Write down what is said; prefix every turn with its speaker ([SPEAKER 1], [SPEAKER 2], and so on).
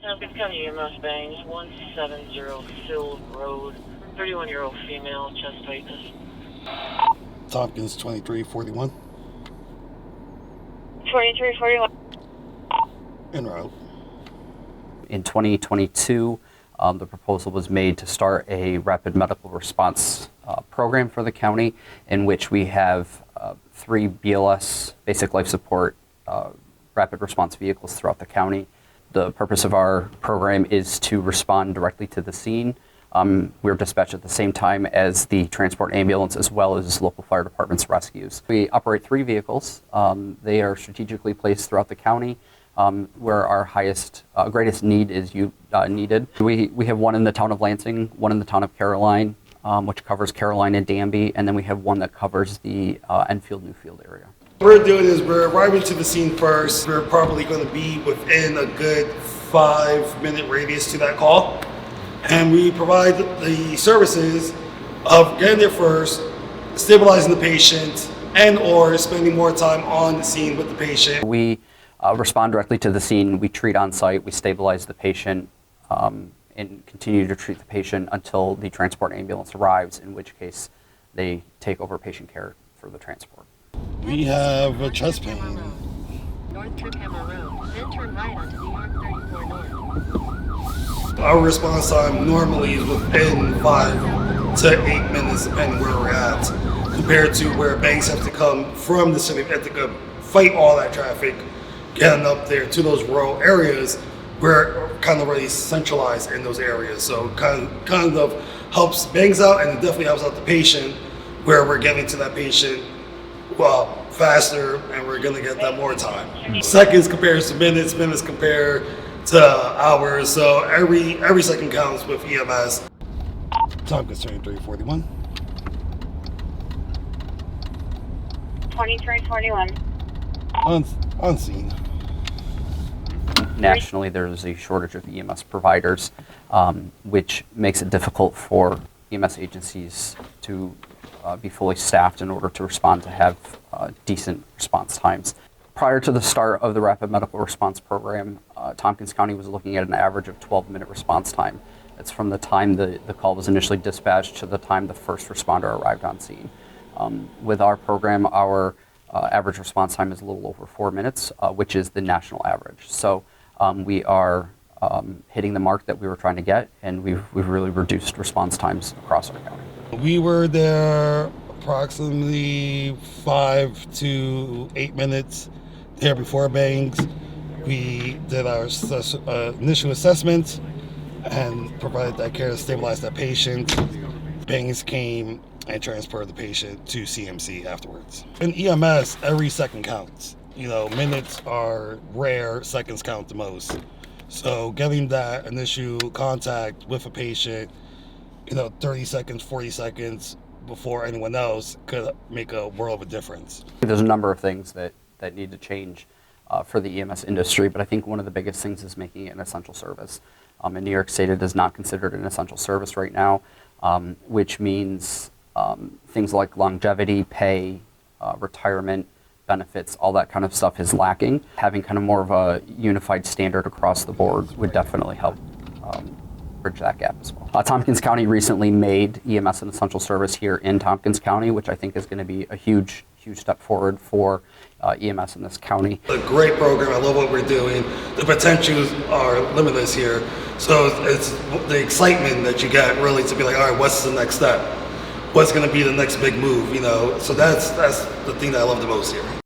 [SPEAKER 1] Tompkins County EMS bangs 170 Sill Road, 31-year-old female, chest tightness.
[SPEAKER 2] Tompkins 2341.
[SPEAKER 1] 2341.
[SPEAKER 2] En route.
[SPEAKER 3] In 2022, the proposal was made to start a rapid medical response program for the county, in which we have 3 BLS, basic life support, rapid response vehicles throughout the county. The purpose of our program is to respond directly to the scene. We're dispatched at the same time as the transport ambulance as well as local fire departments' rescues. We operate 3 vehicles. They are strategically placed throughout the county where our greatest need is needed. We have one in the town of Lansing, one in the town of Caroline, which covers Caroline and Danby, and then we have one that covers the Enfield-Newfield area.
[SPEAKER 2] What we're doing is we're arriving to the scene first. We're probably going to be within a good 5-minute radius to that call. And we provide the services of getting there first, stabilizing the patient, and or spending more time on the scene with the patient.
[SPEAKER 3] We respond directly to the scene. We treat on site. We stabilize the patient and continue to treat the patient until the transport ambulance arrives, in which case they take over patient care for the transport.
[SPEAKER 2] We have a chest pain.
[SPEAKER 4] North Trip Hammer Road, then turn right onto New York 34 North.
[SPEAKER 2] Our response time normally is within 5 to 8 minutes, depending where we're at, compared to where banks have to come from the city, have to go fight all that traffic, getting up there to those rural areas. We're kind of already centralized in those areas, so kind of helps banks out, and it definitely helps out the patient, where we're getting to that patient faster, and we're going to get that more time. Seconds compares to minutes, minutes compare to hours, so every second counts with EMS. Tompkins 2341.
[SPEAKER 1] 2341.
[SPEAKER 2] On scene.
[SPEAKER 3] Nationally, there's a shortage of EMS providers, which makes it difficult for EMS agencies to be fully staffed in order to respond to have decent response times. Prior to the start of the Rapid Medical Response Program, Tompkins County was looking at an average of 12-minute response time. That's from the time the call was initially dispatched to the time the first responder arrived on scene. With our program, our average response time is a little over 4 minutes, which is the national average. So we are hitting the mark that we were trying to get, and we've really reduced response times across our county.
[SPEAKER 2] We were there approximately 5 to 8 minutes there before bangs. We did our initial assessment and provided that care to stabilize that patient. Bangs came and transported the patient to CMC afterwards. In EMS, every second counts. Minutes are rare, seconds count the most. So getting that initial contact with a patient, 30 seconds, 40 seconds before anyone else could make a world of a difference.
[SPEAKER 3] There's a number of things that need to change for the EMS industry, but I think one of the biggest things is making it an essential service. In New York State, it is not considered an essential service right now, which means things like longevity, pay, retirement, benefits, all that kind of stuff is lacking. Having kind of more of a unified standard across the board would definitely help bridge that gap as well. Tompkins County recently made EMS an essential service here in Tompkins County, which I think is going to be a huge step forward for EMS in this county.
[SPEAKER 2] A great program. I love what we're doing. The potentials are limitless here. So it's the excitement that you get really to be like, all right, what's the next step? What's going to be the next big move? So that's the thing that I love the most here.